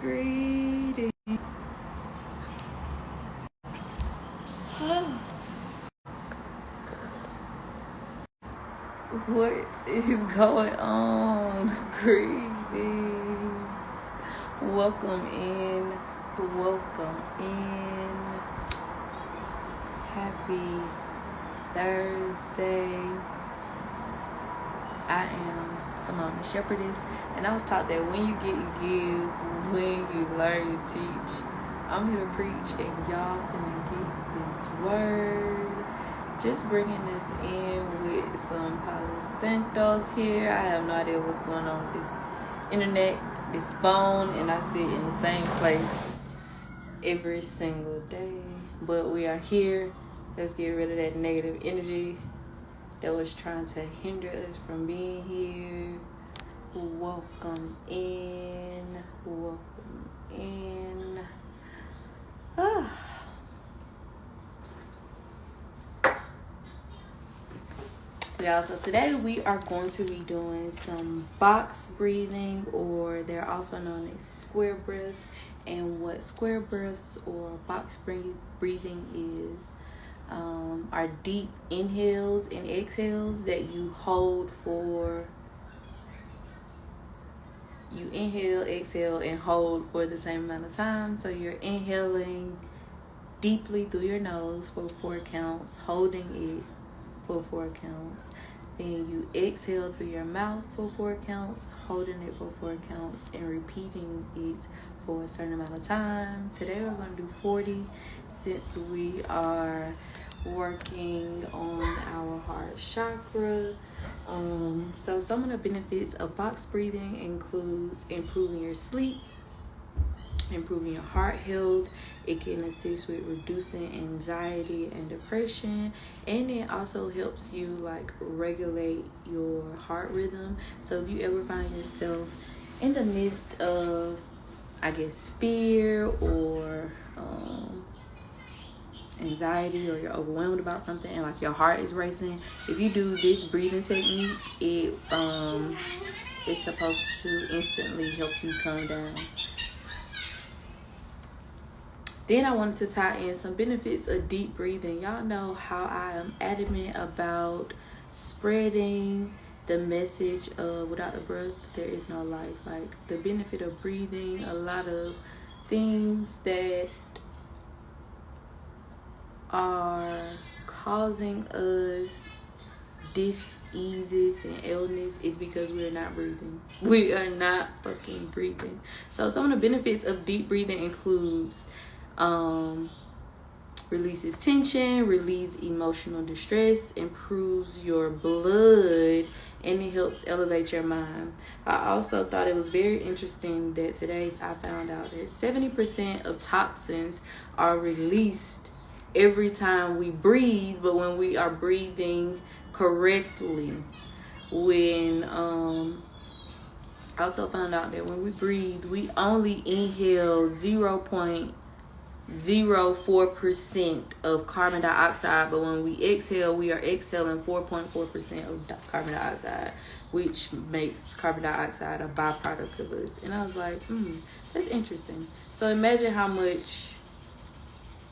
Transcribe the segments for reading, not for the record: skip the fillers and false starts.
Greeting. What is going on? Greetings. Welcome in. Welcome in. Happy Thursday. I am Simone, Shepherdess, and I was taught that when you get, you give. When you learn, you teach. I'm here to preach, and y'all gonna get this word. Just bringing this in with some Palo Santos here. I have no idea what's going on with this internet, this phone, and I sit in the same place every single day. But we are here. Let's get rid of that negative energy that was trying to hinder us from being here. Welcome in. Welcome in. Yeah, so today we are going to be doing some box breathing, or they're also known as square breaths. And what square breaths or box breathing is are deep inhales and exhales that you hold for. You inhale, exhale, and hold for the same amount of time. So you're inhaling deeply through your nose for 4 counts, holding it for 4 counts. Then you exhale through your mouth for 4 counts, holding it for 4 counts, and repeating it for a certain amount of time. Today we're going to do 40 since we are working on our heart chakra. So some of the benefits of box breathing includes improving your sleep, improving your heart health. It can assist with reducing anxiety and depression, and it also helps you regulate your heart rhythm. So if you ever find yourself in the midst of fear or anxiety, or you're overwhelmed about something and your heart is racing, if you do this breathing technique, it's supposed to instantly help you calm down. Then I wanted to tie in some benefits of deep breathing. Y'all know how I am adamant about spreading the message of without the breath, there is no life. The benefit of breathing, a lot of things that are causing us diseases and illness is because we're not breathing. We are not fucking breathing. So some of the benefits of deep breathing includes releases tension, relieves emotional distress, improves your blood, and it helps elevate your mind. I also thought it was very interesting that today I found out that 70% of toxins are released every time we breathe, but when we are breathing correctly. I also found out that when we breathe, we only inhale 0.04% of carbon dioxide, but when we exhale, we are exhaling 4.4% of carbon dioxide, which makes carbon dioxide a byproduct of us. And I was like, that's interesting. So imagine how much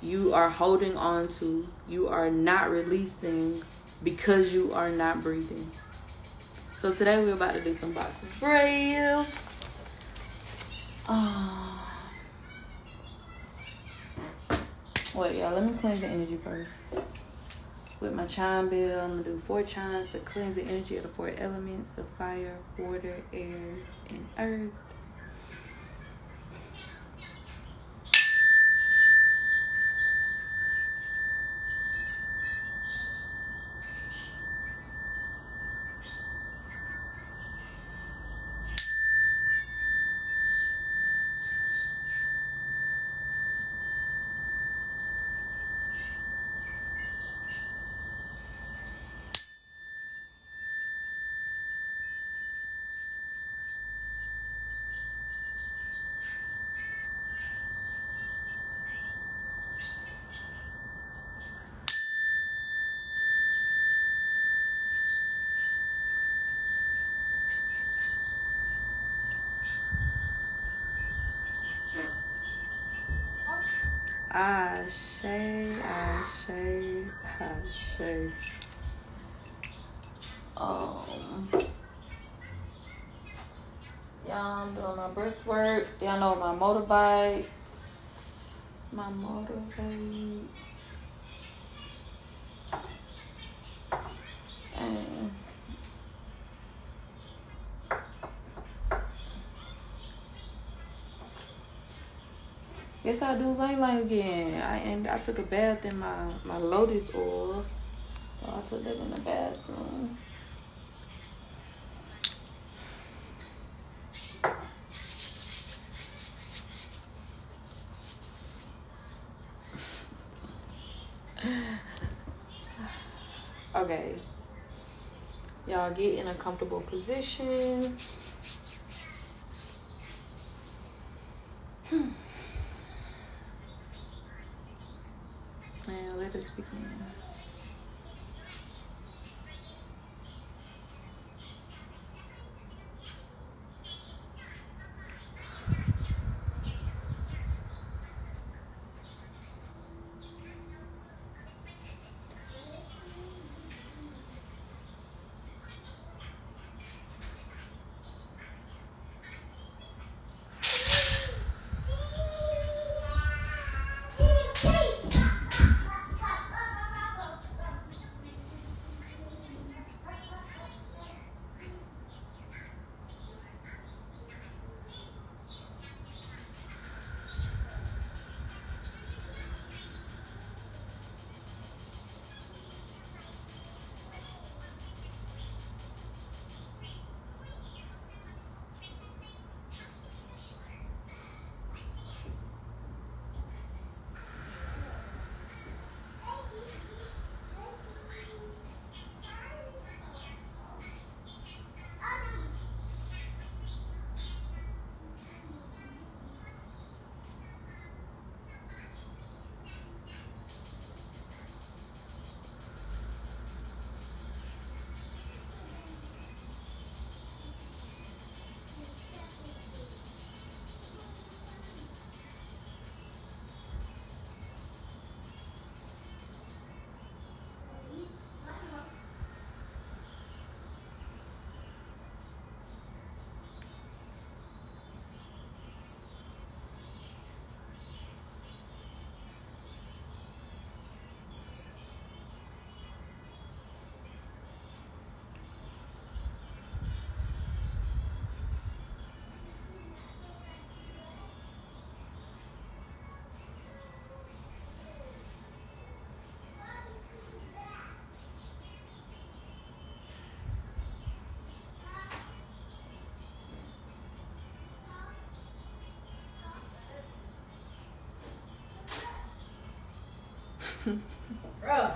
you are holding on to, you are not releasing because you are not breathing. So today we're about to do some box breaths. Wait, y'all, let me cleanse the energy first. With my chime bell, I'm going to do 4 chimes to cleanse the energy of the 4 elements of fire, water, air, and earth. Ashe, ashe, ashe. Y'all, I'm doing my brickwork. Y'all know my motorbike. My motorbike. And guess I do lang lang again. I took a bath in my lotus oil. So I took that in the bathroom. Okay. Y'all get in a comfortable position. And let us begin. Bro.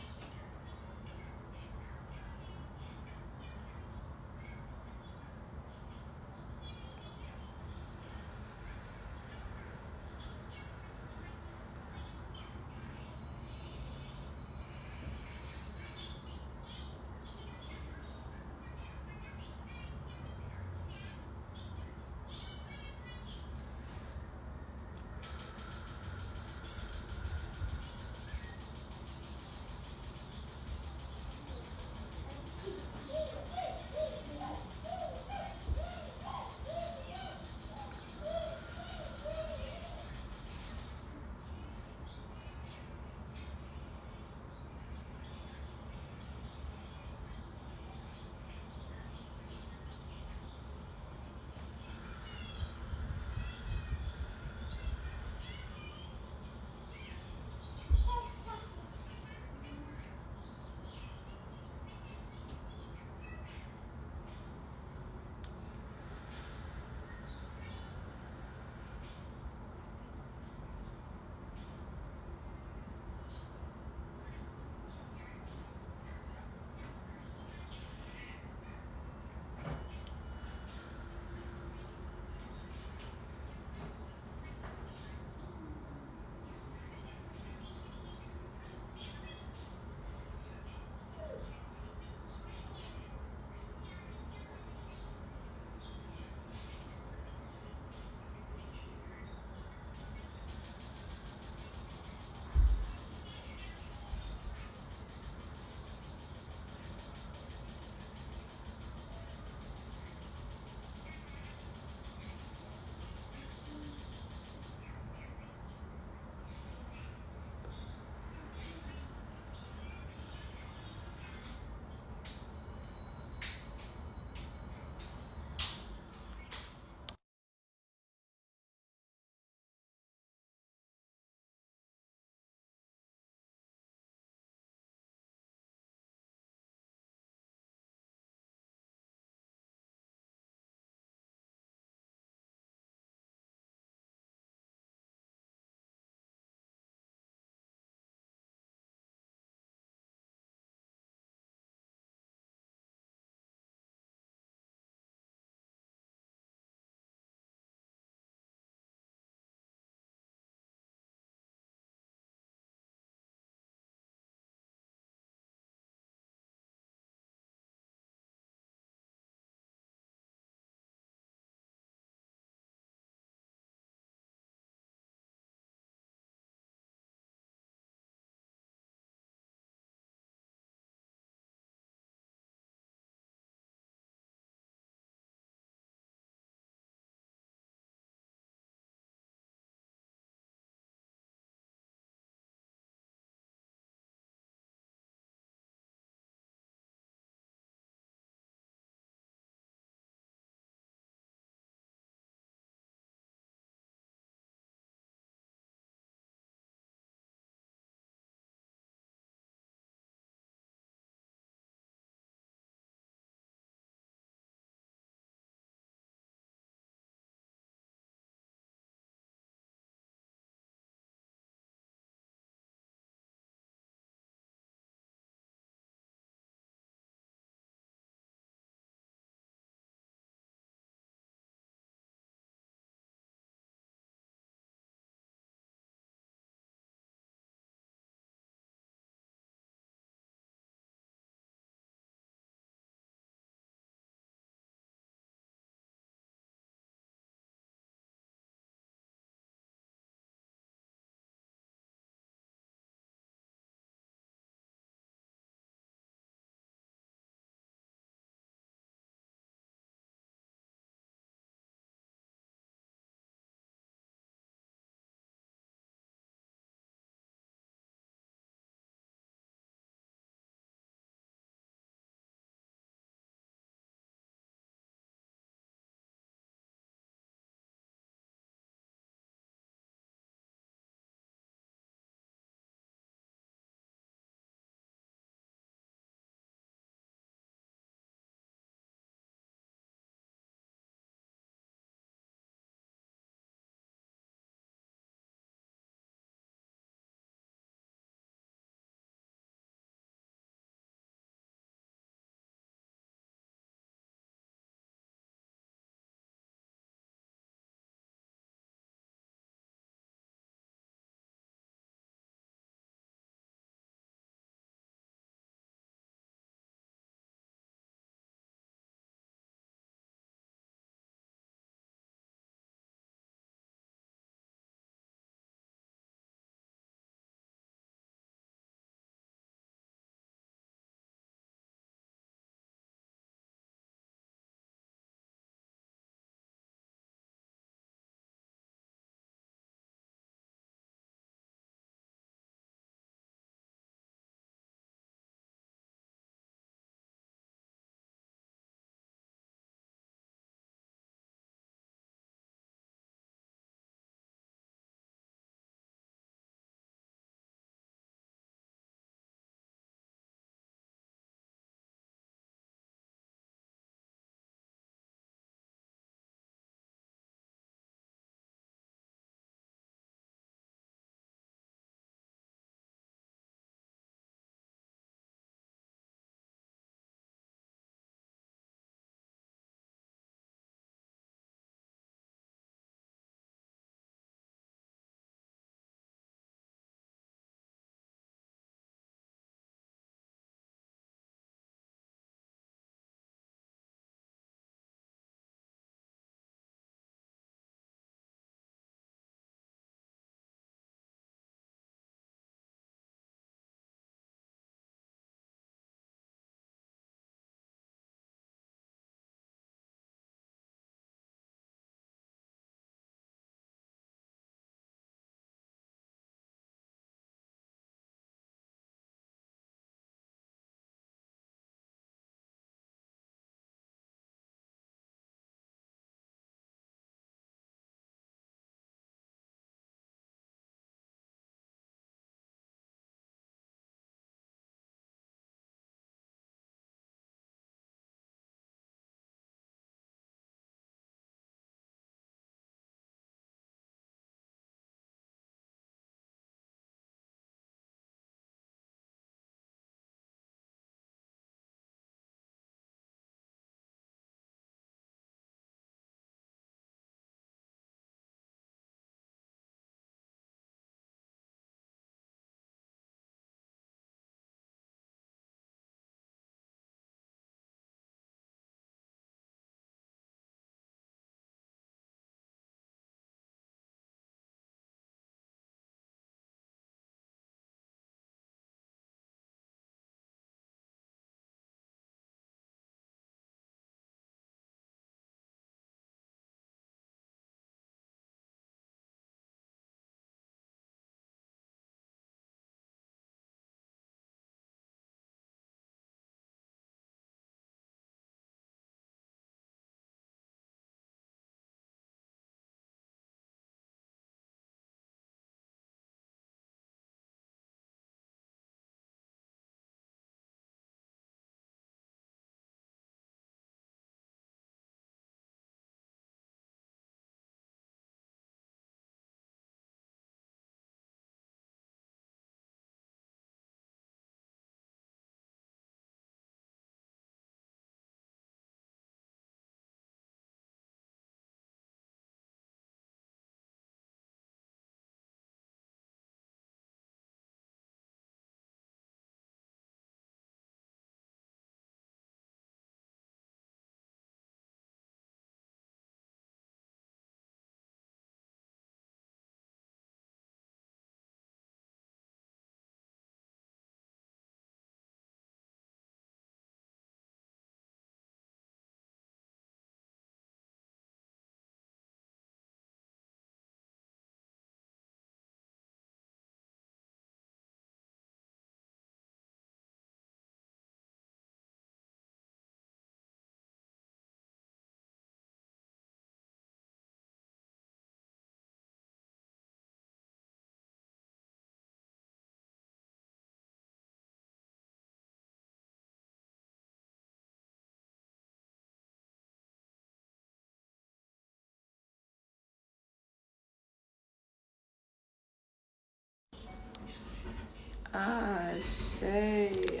Shay,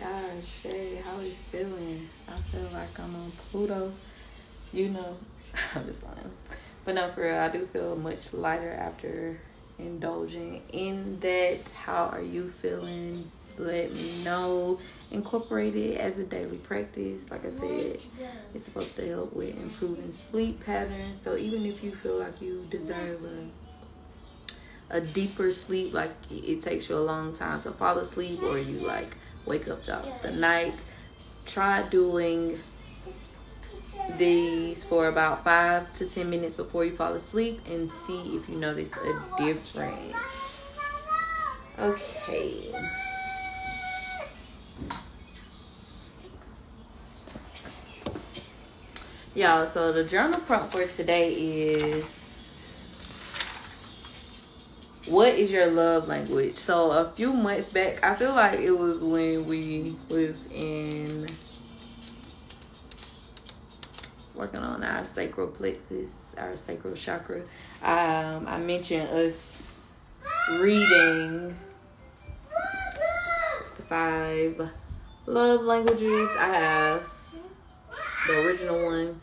how you feeling? I feel like I'm on Pluto. You know, I'm just lying. But no, for real, I do feel much lighter after indulging in that. How are you feeling? Let me know. Incorporate it as a daily practice. Like I said, it's supposed to help with improving sleep patterns. So even if you feel like you deserve a deeper sleep, like it takes you a long time to fall asleep, or you like wake up throughout the night, try doing these for about 5 to 10 minutes before you fall asleep and see if you notice a difference. Okay. Y'all, so the journal prompt for today is, what is your love language? So a few months back, I feel like it was when we was in working on our sacral plexus, our sacral chakra. I mentioned us reading the 5 love languages. I have the original one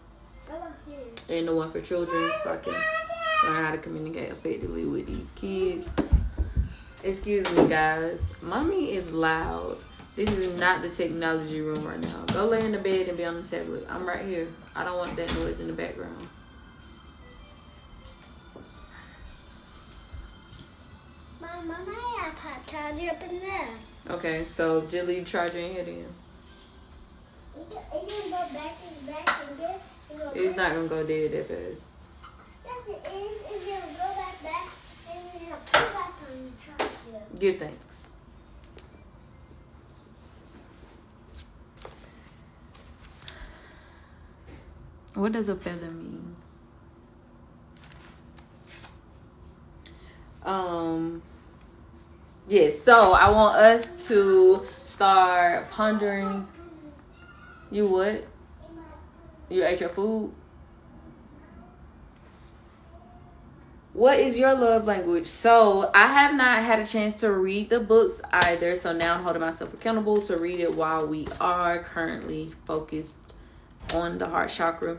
and the one for children, so I can learn how to communicate effectively with these kids. Excuse me, guys. Mommy is loud. This is not the technology room right now. Go lay in the bed and be on the tablet. I'm right here. I don't want that noise in the background. Mama, my iPod charger up in there. Okay, so just leave the charger in here then. It's gonna go back and get. It's not gonna go dead that fast. Yes, it is. It's gonna go back and then it'll put back on the charger. Give thanks. What does a feather mean? Yes, so I want us to start pondering. You what? You ate your food? What is your love language? So I have not had a chance to read the books either. So now I'm holding myself accountable to read it while we are currently focused on the heart chakra.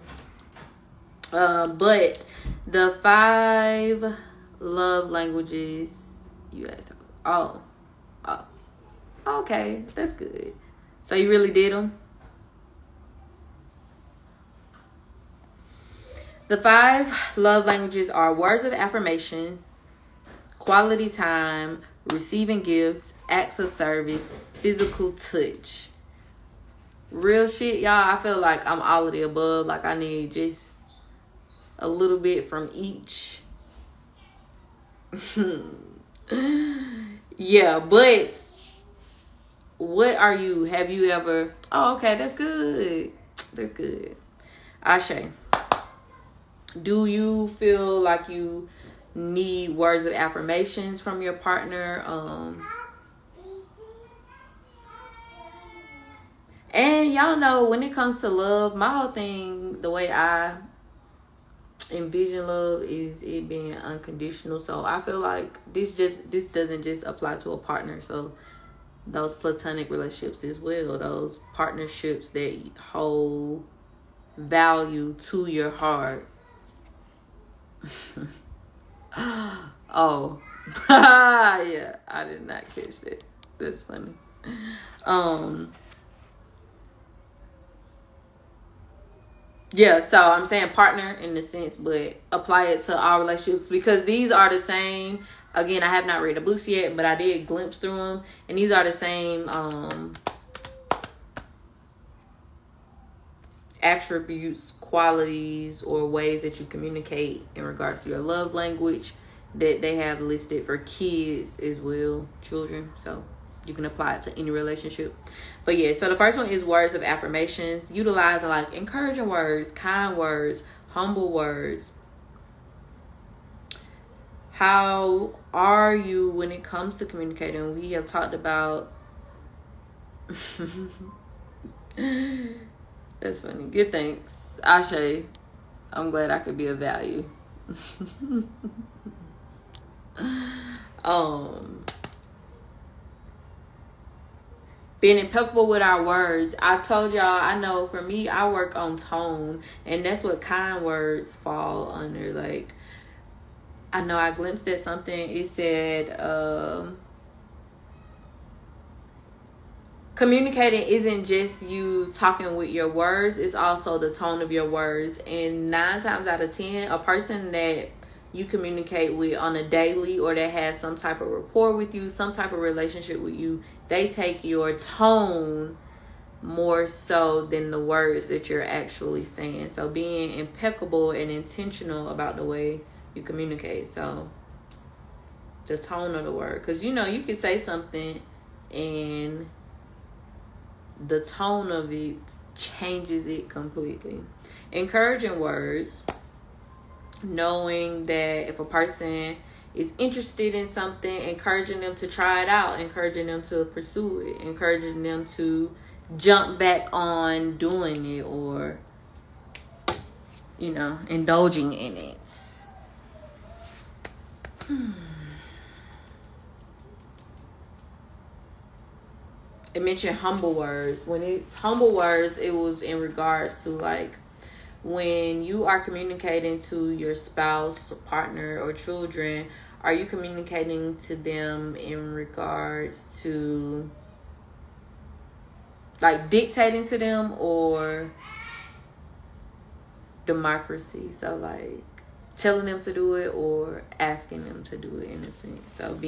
But the 5 love languages, you guys, oh, okay, that's good. So you really did them? The 5 love languages are words of affirmations, quality time, receiving gifts, acts of service, physical touch. Real shit, y'all. I feel like I'm all of the above. Like I need just a little bit from each. Yeah, but what are you? Have you ever? Oh, okay, that's good. That's good. Ashe. Do you feel like you need words of affirmations from your partner? And y'all know, when it comes to love, my whole thing, the way I envision love is it being unconditional. So I feel like this doesn't just apply to a partner. So those platonic relationships as well, those partnerships that hold value to your heart. Oh. Yeah, I did not catch that. That's funny. Yeah, so I'm saying partner in the sense, but apply it to all relationships, because these are the same. Again, I have not read the books yet, but I did glimpse through them, and these are the same attributes, qualities, or ways that you communicate in regards to your love language that they have listed for kids as well, children. So you can apply it to any relationship. But yeah, so the first one is words of affirmations. Utilize like encouraging words, kind words, humble words. How are you when it comes to communicating? We have talked about that's funny. Good thanks. Ashe. I'm glad I could be of value. being impeccable with our words. I told y'all, I know for me, I work on tone, and that's what kind words fall under. Like, I know I glimpsed at something. It said, communicating isn't just you talking with your words, it's also the tone of your words. And 9 times out of 10, a person that you communicate with on a daily, or that has some type of rapport with you, some type of relationship with you, they take your tone more so than the words that you're actually saying. So being impeccable and intentional about the way you communicate. So the tone of the word, because you know, you can say something and the tone of it changes it completely. Encouraging words, knowing that if a person is interested in something, encouraging them to try it out, encouraging them to pursue it, encouraging them to jump back on doing it, or, you know, indulging in it. It mentioned humble words. When it's humble words, it was in regards to, like, when you are communicating to your spouse, partner, or children, are you communicating to them in regards to, like, dictating to them, or democracy? So, like, telling them to do it or asking them to do it, in a sense. So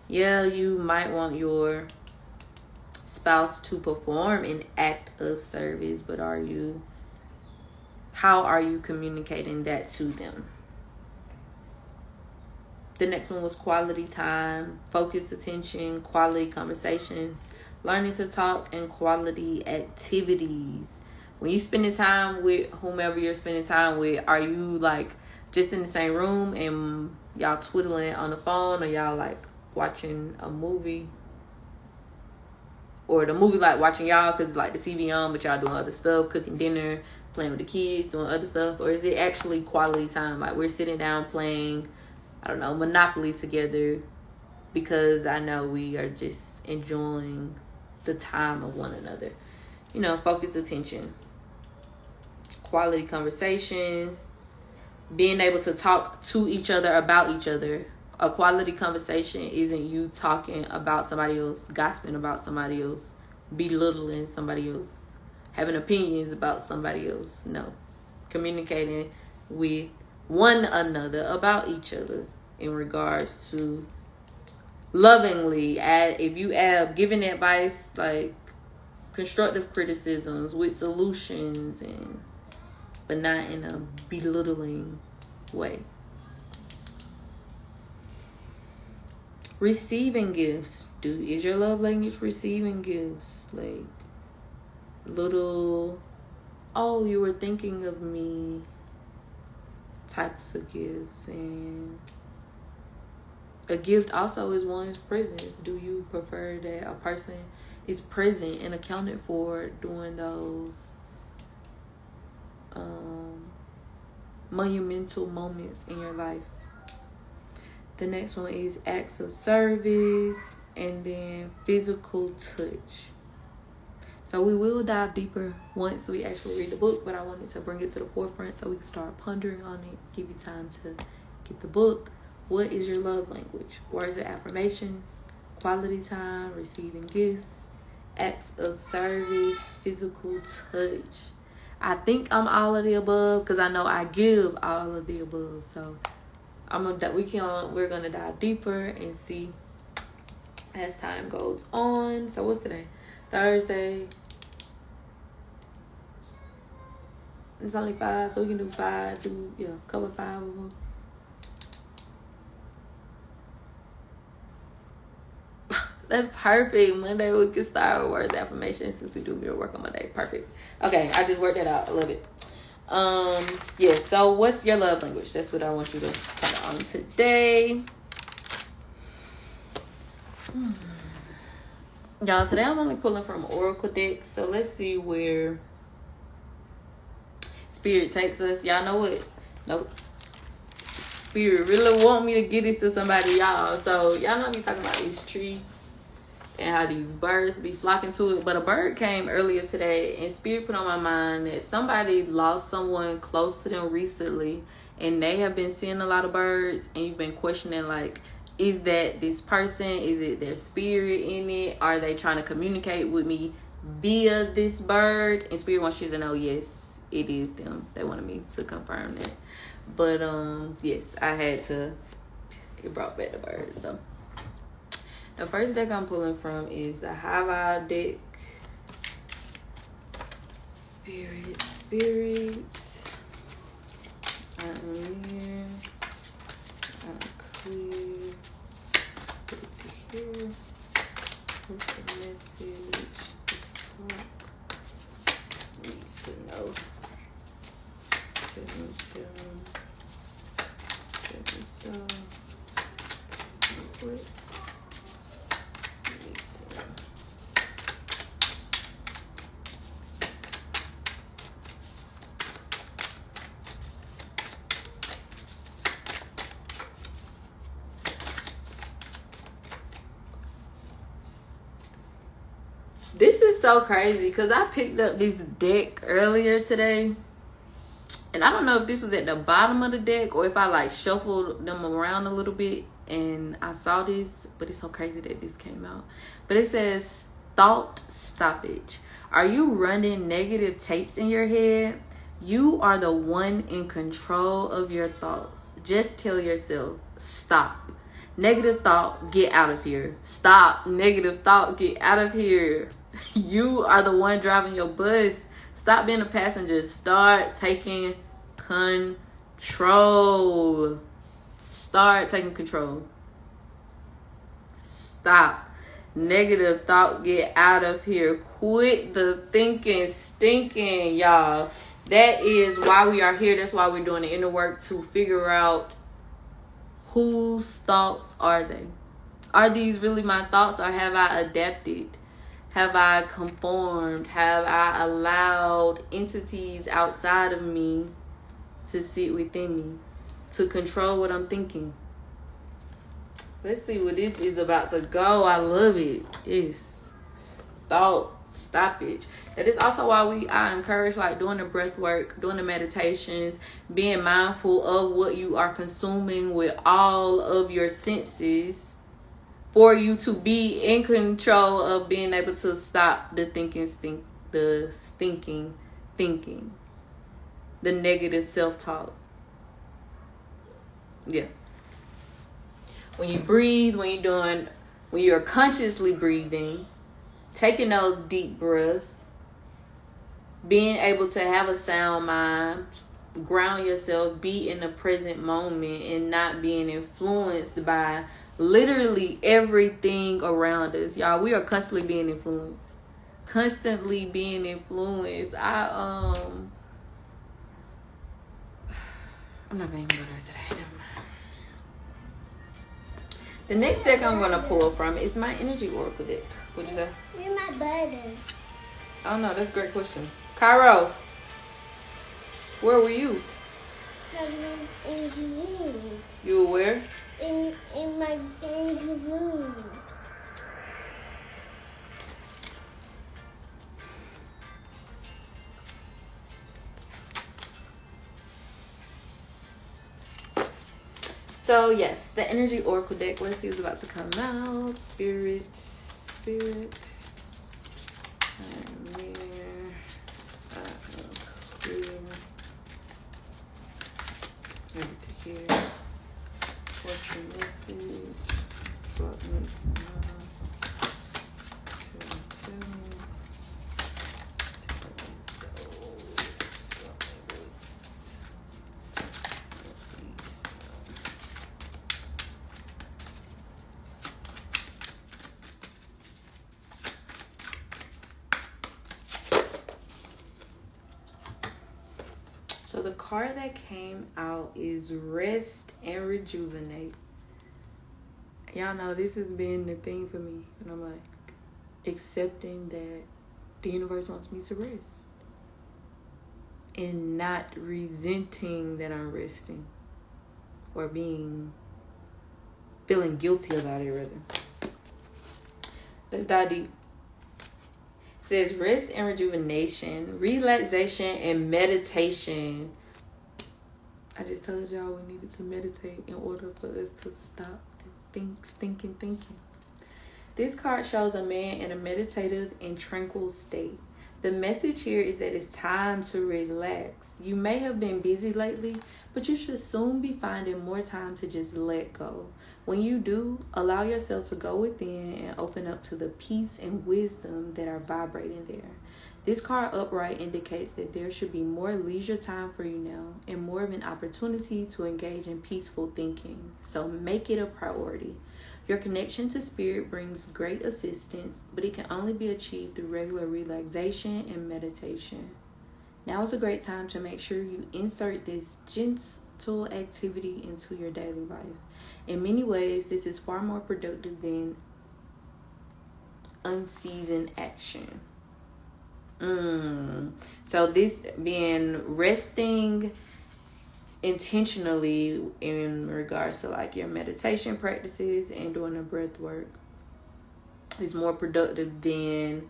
you might want your spouse to perform an act of service, but how are you communicating that to them? The next one was quality time, focused attention, quality conversations, learning to talk, and quality activities. When you spending time with whomever you're spending time with, are you like just in the same room and y'all twiddling on the phone, or y'all like watching a movie? Or the movie like watching y'all because like the TV on, but y'all doing other stuff, cooking dinner, playing with the kids, doing other stuff? Or is it actually quality time? Like, we're sitting down playing, I don't know, Monopoly together, because I know we are just enjoying the time of one another. You know, focused attention, quality conversations, being able to talk to each other about each other. A quality conversation isn't you talking about somebody else, gossiping about somebody else, belittling somebody else, having opinions about somebody else. No. Communicating with one another about each other in regards to lovingly. If you have giving advice, like constructive criticisms with solutions, but not in a belittling way. Receiving gifts. Is your love language receiving gifts? Like little, oh, you were thinking of me types of gifts. And a gift also is one's presence. Do you prefer that a person is present and accounted for during those monumental moments in your life? The next one is acts of service, and then physical touch. So we will dive deeper once we actually read the book, but I wanted to bring it to the forefront so we can start pondering on it, give you time to get the book. What is your love language? Words of affirmations, quality time, receiving gifts, acts of service, physical touch. I think I'm all of the above because I know I give all of the above. So we're gonna dive deeper and see as time goes on. So what's today? Thursday. It's only 5, so we can do 5. Cover 5 of them. That's perfect. Monday we can start with words of affirmation since we do mirror work on Monday. Perfect. Okay, I just worked that out. I love it. So what's your love language? That's what I want you to put on today. Y'all, today I'm only pulling from Oracle deck, so let's see where Spirit takes us. Y'all know what? Nope. Spirit really want me to get this to somebody, y'all. So y'all know me talking about this tree and how these birds be flocking to it. But a bird came earlier today, and Spirit put on my mind that somebody lost someone close to them recently, and they have been seeing a lot of birds, and you've been questioning, like, is that this person? Is it their spirit in it? Are they trying to communicate with me via this bird? And Spirit wants you to know, yes, it is them. They wanted me to confirm that. But yes, I had to. It brought back the birds. So the first deck I'm pulling from is the High Vibe deck. Spirit. I'm near. I'm clear. Put it to here. What's the message? The clock needs to know. Tell me so. What? This is so crazy because I picked up this deck earlier today, and I don't know if this was at the bottom of the deck or if I like shuffled them around a little bit and I saw this, but it's so crazy that this came out. But it says thought stoppage. Are you running negative tapes in your head? You are the one in control of your thoughts. Just tell yourself, stop. Negative thought, get out of here. Stop. Negative thought, get out of here. You are the one driving your bus. Stop being a passenger. Start taking control. Start taking control. Stop. Negative thought, get out of here. Quit the thinking, stinking, y'all. That is why we are here. That's why we're doing the inner work, to figure out whose thoughts are they. Are these really my thoughts, or have I adapted? Have I conformed? Have I allowed entities outside of me to sit within me, to control what I'm thinking? Let's see what this is about to go. I love it. It's thought stoppage. That is also why I encourage like doing the breath work, doing the meditations, being mindful of what you are consuming with all of your senses, for you to be in control of being able to stop the stinking thinking, the negative self-talk. Yeah. When you breathe, when you're consciously breathing, taking those deep breaths, being able to have a sound mind, ground yourself, be in the present moment, and not being influenced by literally everything around us. Y'all, we are constantly being influenced. I'm not gonna even go there today. Never mind. The next deck I'm gonna pull from is my energy oracle deck. What'd you say? You're my brother. Oh no, that's a great question. Cairo, where were you? In the room. You were where? In the room. So yes, the energy oracle deck. Let's see what's about to come out. Spirit. I'm near. I'm clear. Ready to hear. What's the message? What needs to know? Tell me. So the card that came out is Rest and Rejuvenate. Y'all know this has been the thing for me. And I'm like, accepting that the universe wants me to rest. And not resenting that I'm resting. Or feeling guilty about it, rather. Let's dive deep. It says rest and rejuvenation, relaxation, and meditation. I just told y'all we needed to meditate in order for us to stop the thinking. This card shows a man in a meditative and tranquil state. The message here is that it's time to relax. You may have been busy lately, but you should soon be finding more time to just let go. When you do, allow yourself to go within and open up to the peace and wisdom that are vibrating there. This card upright indicates that there should be more leisure time for you now and more of an opportunity to engage in peaceful thinking. So make it a priority. Your connection to spirit brings great assistance, but it can only be achieved through regular relaxation and meditation. Now is a great time to make sure you insert this gentle activity into your daily life. In many ways, this is far more productive than unseasoned action. So this being resting intentionally in regards to like your meditation practices and doing the breath work is more productive than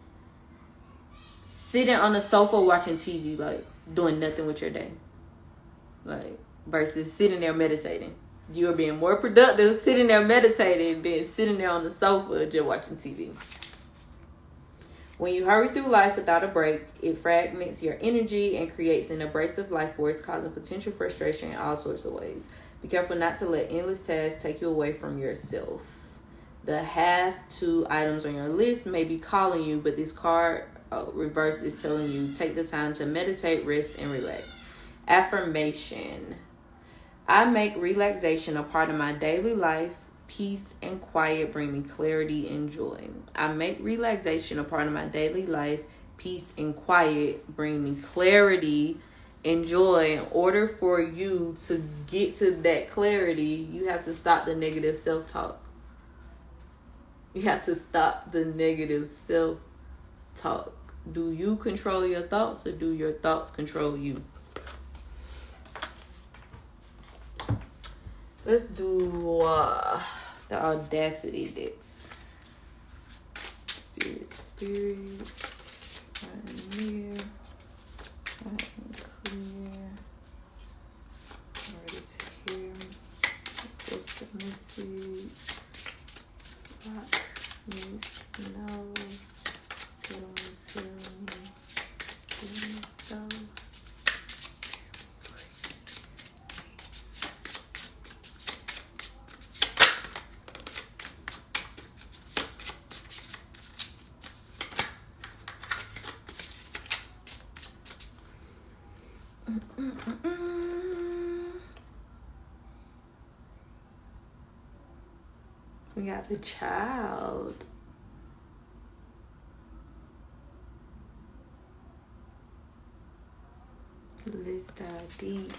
sitting on the sofa watching TV, like doing nothing with your day, like versus sitting there meditating. You're being more productive sitting there meditating than sitting there on the sofa just watching TV. When you hurry through life without a break, it fragments your energy and creates an abrasive life force, causing potential frustration in all sorts of ways. Be careful not to let endless tasks take you away from yourself. The have-to items on your list may be calling you, but this card reverse is telling you take the time to meditate, rest, and relax. Affirmation. I make relaxation a part of my daily life. Peace and quiet bring me clarity and joy. I make relaxation a part of my daily life. Peace and quiet bring me clarity and joy. In order for you to get to that clarity, you have to stop the negative self-talk. You have to stop the negative self-talk. Do you control your thoughts or do your thoughts control you? Let's do the Audacity decks. Spirit, right in here, right in clear, ready to hear. What's the message? Rock, miss, no, tell me, so. We got the Child. Let's dive deep.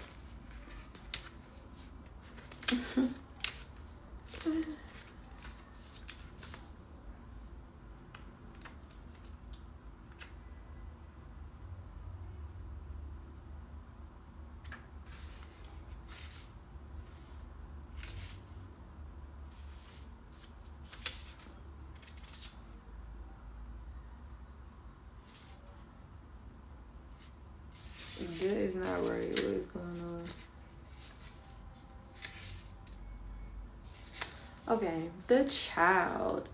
That is not right. What is going on? Okay, the Child.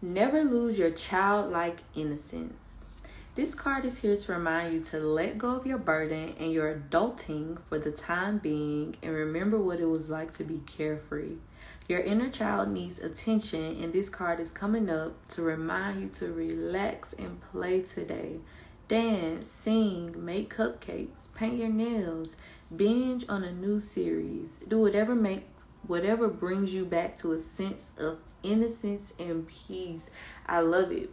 Never lose your childlike innocence. This card is here to remind you to let go of your burden and your adulting for the time being and remember what it was like to be carefree. Your inner child needs attention, and this card is coming up to remind you to relax and play today. Dance, sing, make cupcakes, paint your nails, binge on a new series. Do whatever brings you back to a sense of innocence and peace. I love it.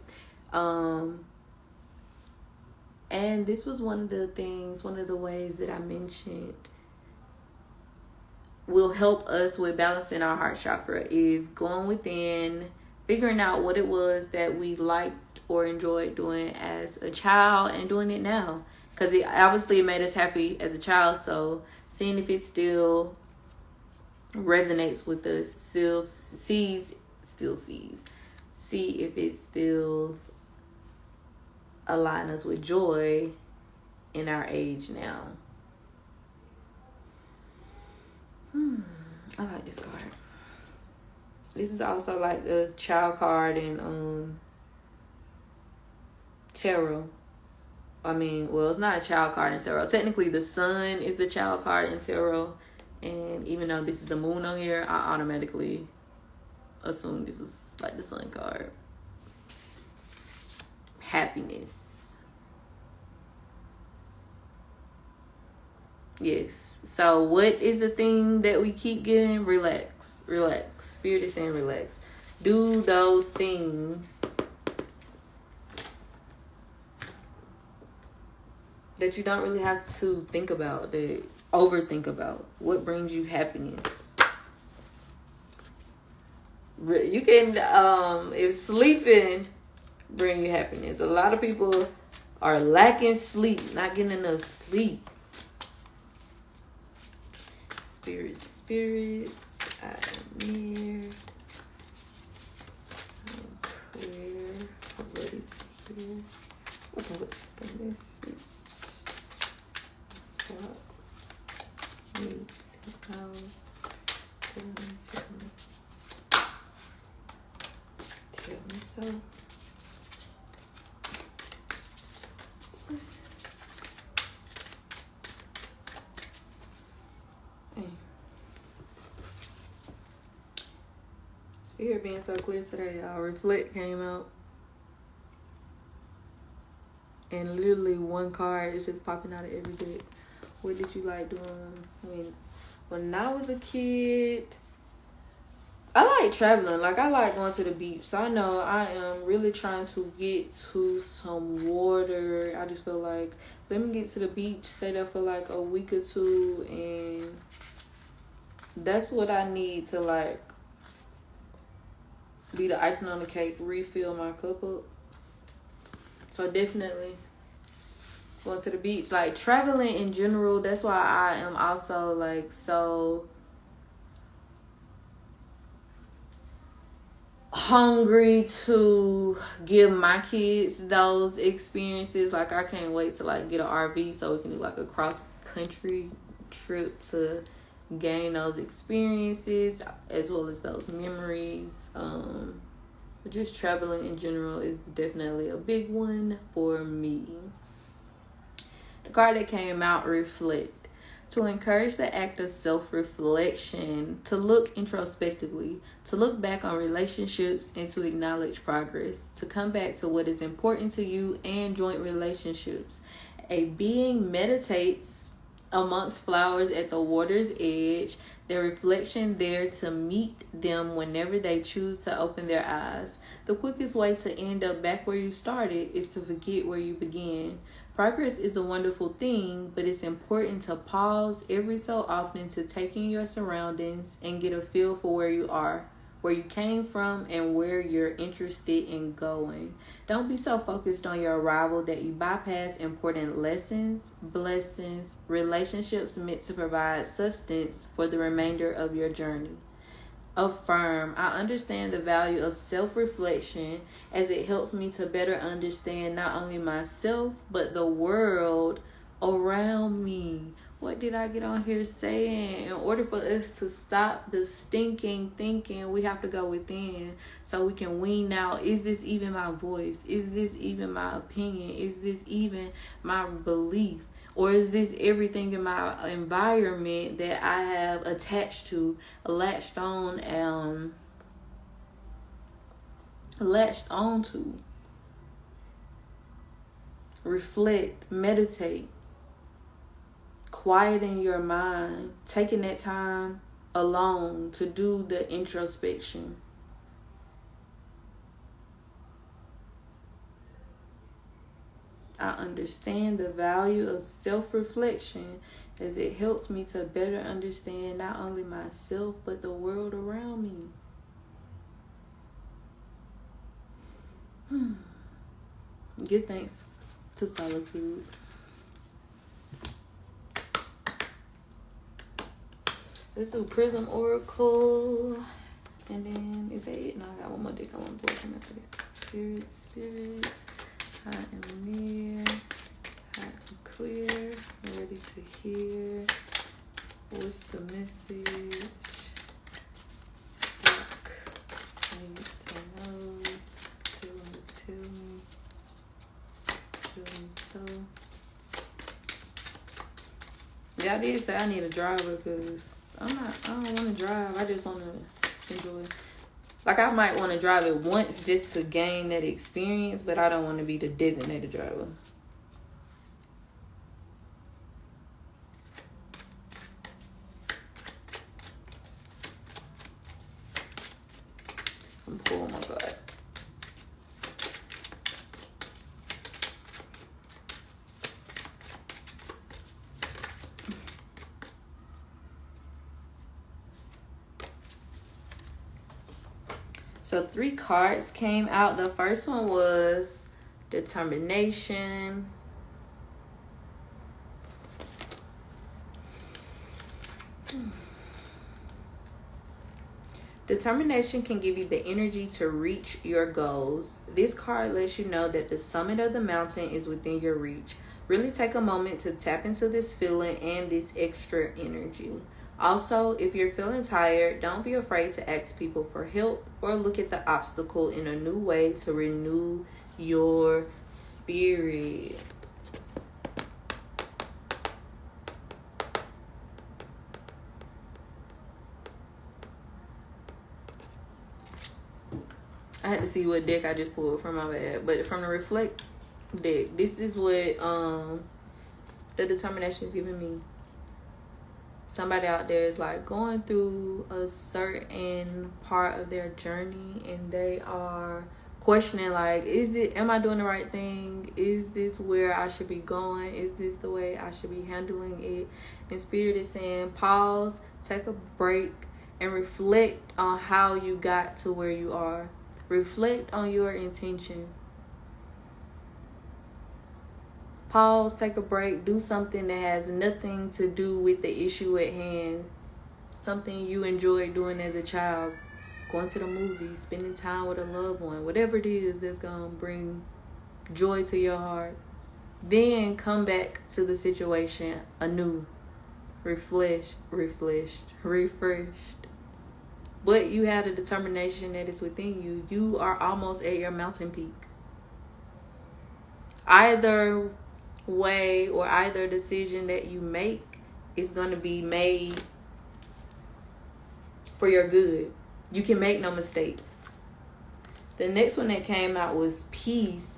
And this was one of the ways that I mentioned will help us with balancing our heart chakra is going within, figuring out what it was that we liked or enjoyed doing as a child and doing it now, because it obviously made us happy as a child. So seeing if it still resonates with us, see if it still aligns us with joy in our age now. I like this card. This is also like the child card in tarot. I mean, well, it's not a child card in tarot. Technically, the sun is the child card in tarot. And even though this is the moon on here, I automatically assume this is like the sun card. Happiness. Yes. So what is the thing that we keep getting? Relax. Relax. Spirit is saying relax. Do those things that you don't really have to think about, that overthink about. What brings you happiness? You can, if sleeping bring you happiness. A lot of people are lacking sleep, not getting enough sleep. Spirit, I am near. I'm clear. I'm ready to hear. Okay, what's the message? What needs to go? Tell me so. Spirit being so clear today, y'all. Reflect came out. And literally one card is just popping out of every deck. What did you like doing when I was a kid? I like traveling. Like, I like going to the beach. So I know I am really trying to get to some water. I just feel like, let me get to the beach, stay there for like a week or two. And that's what I need to like be the icing on the cake, refill my cup up. So definitely going to the beach. Like, traveling in general, that's why I am also like so hungry to give my kids those experiences. Like, I can't wait to like get an RV so we can do like a cross country trip to gain those experiences as well as those memories. But just traveling in general is definitely a big one for me. The card that came out, reflect. To encourage the act of self-reflection, to look introspectively, to look back on relationships and to acknowledge progress, to come back to what is important to you and joint relationships. A being meditates amongst flowers at the water's edge, their reflection there to meet them whenever they choose to open their eyes. The quickest way to end up back where you started is to forget where you began. Progress is a wonderful thing, but it's important to pause every so often to take in your surroundings and get a feel for where you are, where you came from, and where you're interested in going. Don't be so focused on your arrival that you bypass important lessons, blessings, relationships meant to provide sustenance for the remainder of your journey. Affirm. I understand the value of self-reflection as it helps me to better understand not only myself, but the world around me. What did I get on here saying? In order for us to stop the stinking thinking, we have to go within so we can wean out, is this even my voice? Is this even my opinion? Is this even my belief? Or is this everything in my environment that I have attached to, latched on to? Reflect, meditate, quieting your mind, taking that time alone to do the introspection. I understand the value of self-reflection as it helps me to better understand not only myself, but the world around me. Give thanks to solitude. Let's do Prism Oracle. And then if they, no, I got one more deck I want to pull from after this. Spirit, I am near, I am clear, ready to hear. What's the message? Rock needs to know. Tell me so. Yeah, I did say I need a driver because I don't want to drive. I just want to enjoy it. Like, I might want to drive it once just to gain that experience, but I don't want to be the designated driver. Oh my God. So 3 cards came out. The first one was determination. Determination can give you the energy to reach your goals. This card lets you know that the summit of the mountain is within your reach. Really take a moment to tap into this feeling and this extra energy. Also, if you're feeling tired, don't be afraid to ask people for help or look at the obstacle in a new way to renew your spirit. I had to see what deck I just pulled from, my bad. But from the Reflect deck, this is what the determination is giving me. Somebody out there is like going through a certain part of their journey and they are questioning, like, am I doing the right thing? Is this where I should be going? Is this the way I should be handling it? And Spirit is saying, pause, take a break, and reflect on how you got to where you are. Reflect on your intention. Pause, take a break, do something that has nothing to do with the issue at hand. Something you enjoyed doing as a child. Going to the movies, spending time with a loved one. Whatever it is that's going to bring joy to your heart. Then come back to the situation anew. Refreshed. But you have the determination that is within you. You are almost at your mountain peak. Either way or either decision that you make is going to be made for your good. You can make no mistakes. The next one that came out was peace.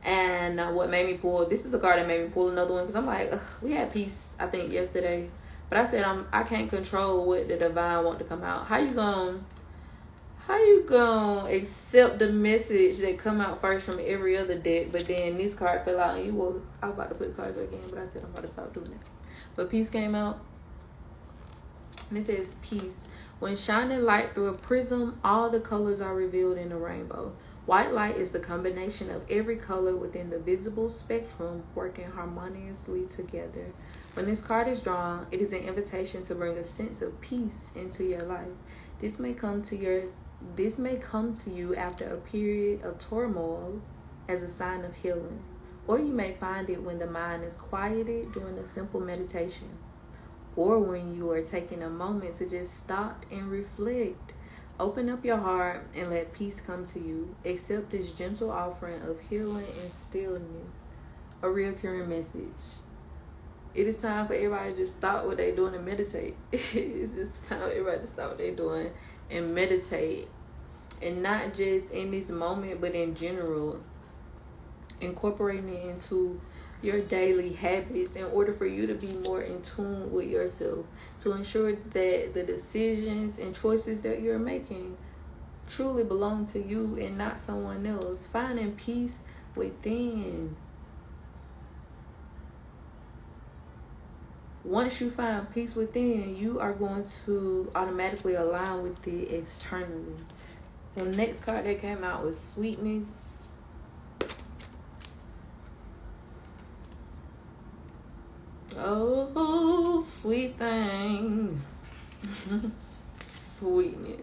And what made me pull, this is the card that made me pull another one, because I'm like, we had peace, I think, yesterday. But I said, I can't control what the divine want to come out. How you gonna accept the message that come out first from every other deck, but then this card fell out and I was about to put the card back in, but I said I'm about to stop doing that. But peace came out. And it says peace. When shining light through a prism, all the colors are revealed in the rainbow. White light is the combination of every color within the visible spectrum working harmoniously together. When this card is drawn, it is an invitation to bring a sense of peace into your life. This may come to you after a period of turmoil as a sign of healing, or you may find it when the mind is quieted during a simple meditation, or when you are taking a moment to just stop and reflect. Open up your heart and let peace come to you. Accept this gentle offering of healing and stillness, a recurring message. It is time for everybody to just stop what they're doing and meditate. It's just time for everybody to stop what they're doing and meditate. And not just in this moment, but in general. Incorporating it into your daily habits in order for you to be more in tune with yourself, to ensure that the decisions and choices that you're making truly belong to you and not someone else. Finding peace within. Once you find peace within, you are going to automatically align with it externally. The next card that came out was sweetness. Oh, sweet thing. Sweetness.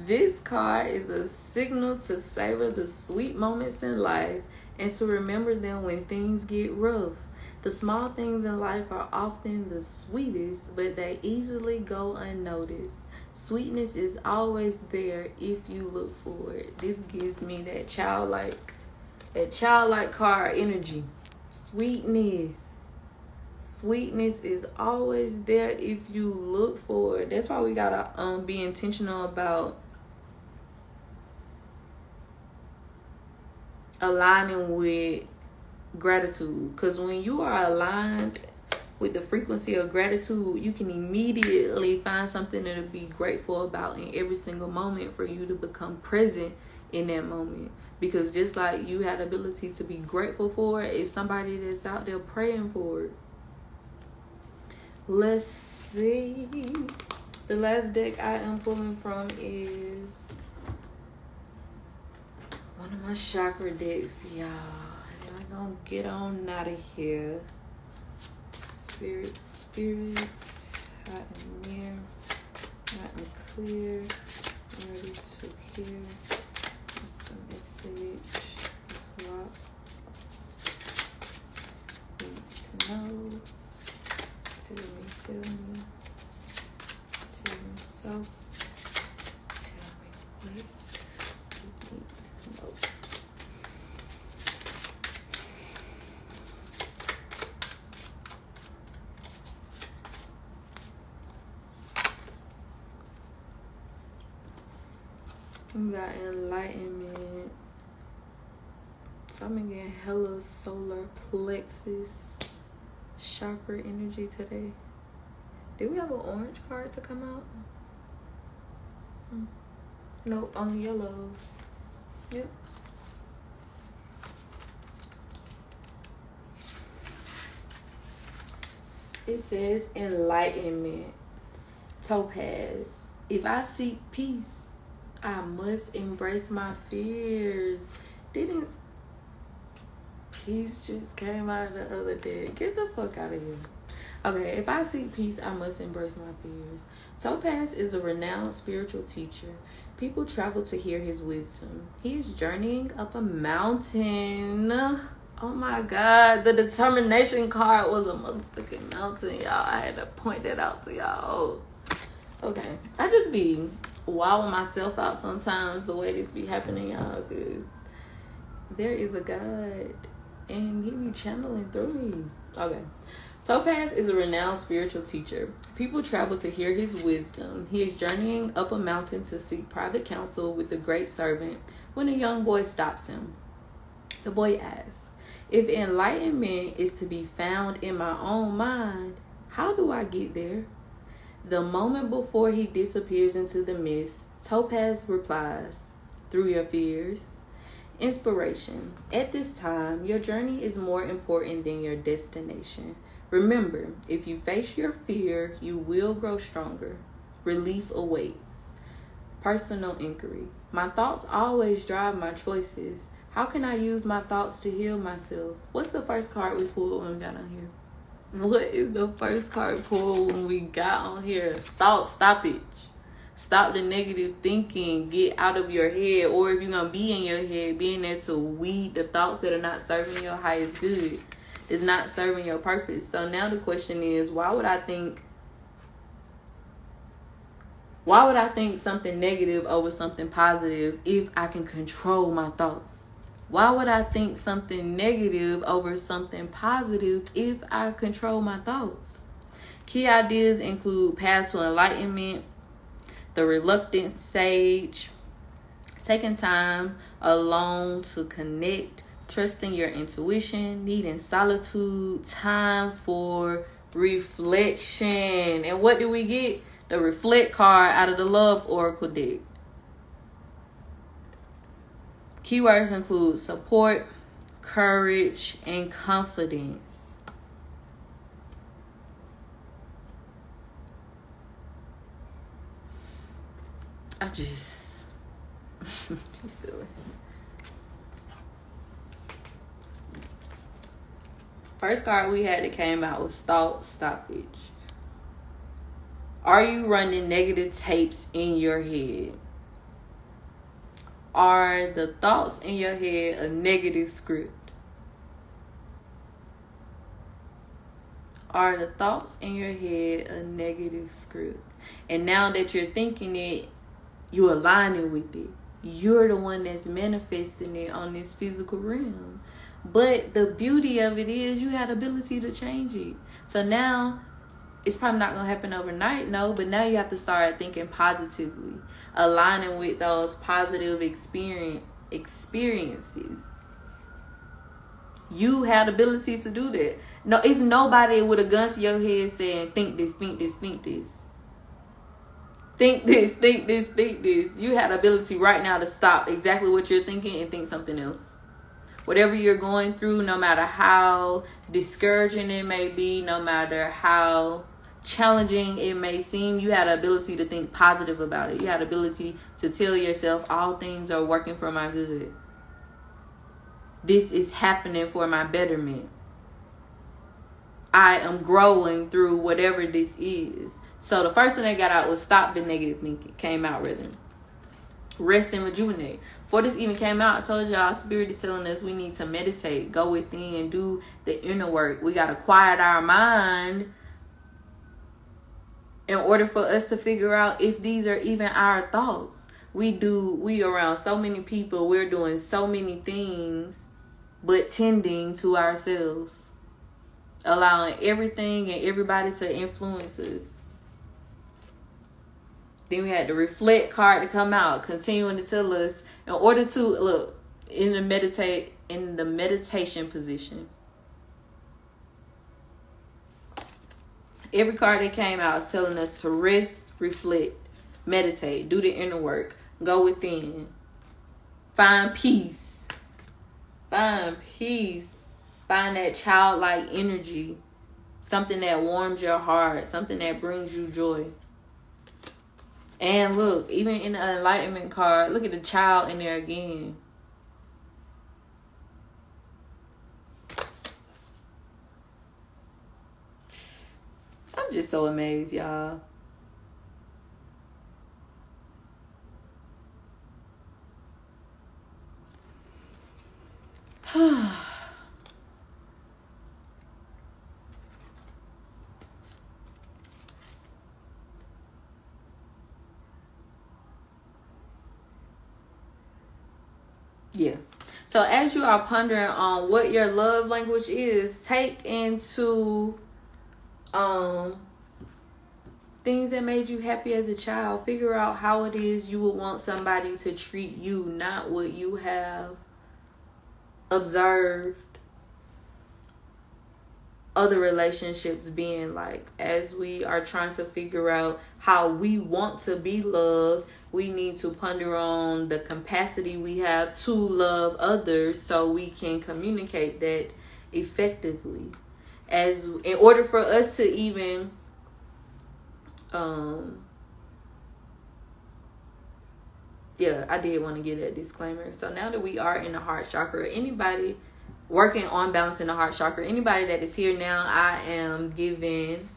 This card is a signal to savor the sweet moments in life and to remember them when things get rough. The small things in life are often the sweetest, but they easily go unnoticed. Sweetness is always there if you look for it. This gives me that childlike card energy. Sweetness is always there if you look for it. That's why we gotta be intentional about aligning with gratitude. Because when you are aligned with the frequency of gratitude, you can immediately find something to be grateful about in every single moment for you to become present in that moment. Because just like you had the ability to be grateful for it, it's somebody that's out there praying for it. Let's see. The last deck I am pulling from is one of my chakra decks, y'all. I'm gonna get on out of here. Spirits, hot and near, hot and clear, ready to hear. What's the message? Clock needs to know. Tell me so. Tell me what you need to know. We got enlightenment. So I'm getting hella solar plexus chakra energy today. Did we have an orange card to come out? Nope, only yellows. Yep. It says enlightenment. Topaz. If I seek peace, I must embrace my fears. Didn't peace just came out of the other day? Get the fuck out of here. Okay, if I seek peace, I must embrace my fears. Topaz is a renowned spiritual teacher. People travel to hear his wisdom. He is journeying up a mountain. Oh my God, the determination card was a motherfucking mountain, y'all. I had to point that out to y'all. Okay, I just be wowing myself out sometimes the way this be happening, y'all, because there is a God and he be channeling through me. Okay. Topaz is a renowned spiritual teacher. People travel to hear his wisdom. He is journeying up a mountain to seek private counsel with the great servant when a young boy stops him. The boy asks, if enlightenment is to be found in my own mind, how do I get there? The moment before he disappears into the mist, Topaz replies, through your fears. Inspiration. At this time, your journey is more important than your destination. Remember, if you face your fear, you will grow stronger. Relief awaits. Personal inquiry. My thoughts always drive my choices. How can I use my thoughts to heal myself? What's the first card we pulled when we got on here? What is the first card pulled when we got on here? Thought stoppage. Stop the negative thinking. Get out of your head. Or if you're going to be in your head, be in there to weed the thoughts that are not serving your highest good. It's not serving your purpose. So now the question is, why would I think something negative over something positive if I can control my thoughts? Why would I think something negative over something positive if I control my thoughts? Key ideas include path to enlightenment, the reluctant sage, taking time alone to connect, trusting your intuition, needing solitude, time for reflection. And what do we get? The reflect card out of the love oracle deck. Keywords include support, courage, and confidence. I just silly. First card we had that came out was thought stoppage. Are you running negative tapes in your head? Are the thoughts in your head a negative script? Are the thoughts in your head a negative script? And now that you're thinking it, you're aligning with it. You're the one that's manifesting it on this physical realm. But the beauty of it is you have the ability to change it. So now it's probably not going to happen overnight, no, but now you have to start thinking positively, aligning with those positive experiences. You have the ability to do that. No, it's nobody with a gun to your head saying, think this, think this, think this. Think this, think this, think this. You have the ability right now to stop exactly what you're thinking and think something else. Whatever you're going through, no matter how discouraging it may be, no matter how challenging it may seem, you have the ability to think positive about it. You have the ability to tell yourself, all things are working for my good. This is happening for my betterment. I am growing through whatever this is. So the first one that got out was stop the negative thinking. Came out rather. Rest and rejuvenate. Before this even came out, I told y'all Spirit is telling us we need to meditate, go within, do the inner work. We got to quiet our mind in order for us to figure out if these are even our thoughts. We around so many people, we're doing so many things, but tending to ourselves, allowing everything and everybody to influence us. Then we had the reflect card to come out, continuing to tell us in order to look in the meditation position. Every card that came out is telling us to rest, reflect, meditate, do the inner work, go within, find peace. Find peace. Find that childlike energy. Something that warms your heart. Something that brings you joy. And look, even in the enlightenment card, look at the child in there again. I'm just so amazed, y'all. Yeah. So as you are pondering on what your love language is, take into things that made you happy as a child. Figure out how it is you would want somebody to treat you, not what you have observed other relationships being like. As we are trying to figure out how we want to be loved, we need to ponder on the capacity we have to love others so we can communicate that effectively. As in order for us to even I did want to give that disclaimer. So now that we are in the heart chakra, anybody working on balancing the heart chakra, anybody that is here now, I am giving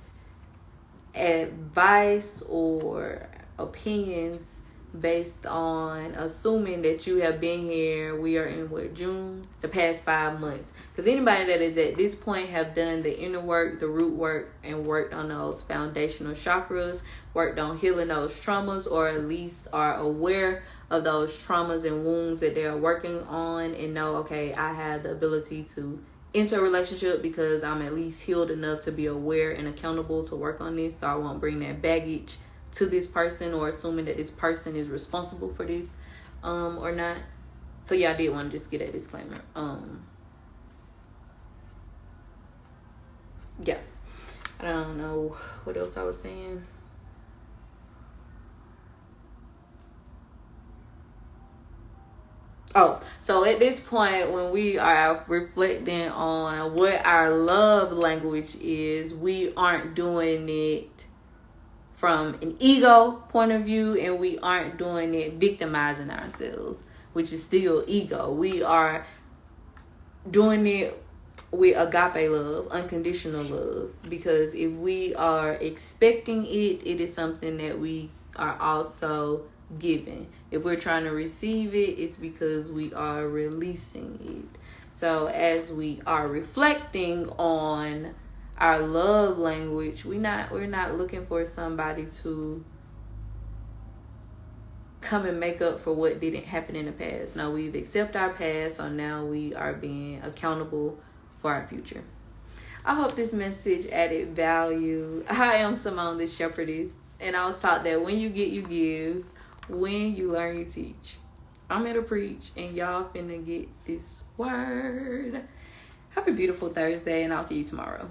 advice or opinions based on assuming that you have been here. We are in June, the past 5 months. Because anybody that is at this point have done the inner work, the root work, and worked on those foundational chakras, worked on healing those traumas, or at least are aware of those traumas and wounds that they're working on, and know, okay, I have the ability to enter a relationship because I'm at least healed enough to be aware and accountable to work on this, so I won't bring that baggage to this person, or assuming that this person is responsible for this or not. So yeah, I did want to just get that disclaimer. Yeah, I don't know what else I was saying. Oh, so at this point, when we are reflecting on what our love language is, we aren't doing it from an ego point of view, and we aren't doing it victimizing ourselves, which is still ego. We are doing it with agape love, unconditional love, because if we are expecting it, it is something that we are also giving. If we're trying to receive it, it's because we are releasing it. So as we are reflecting on our love language, we're not looking for somebody to come and make up for what didn't happen in the past. No, we've accepted our past, so now we are being accountable for our future. I hope this message added value. I am Simone, the Shepherdess, and I was taught that when you get, you give. When you learn, you teach. I'm here to preach, and y'all finna get this word. Have a beautiful Thursday, and I'll see you tomorrow.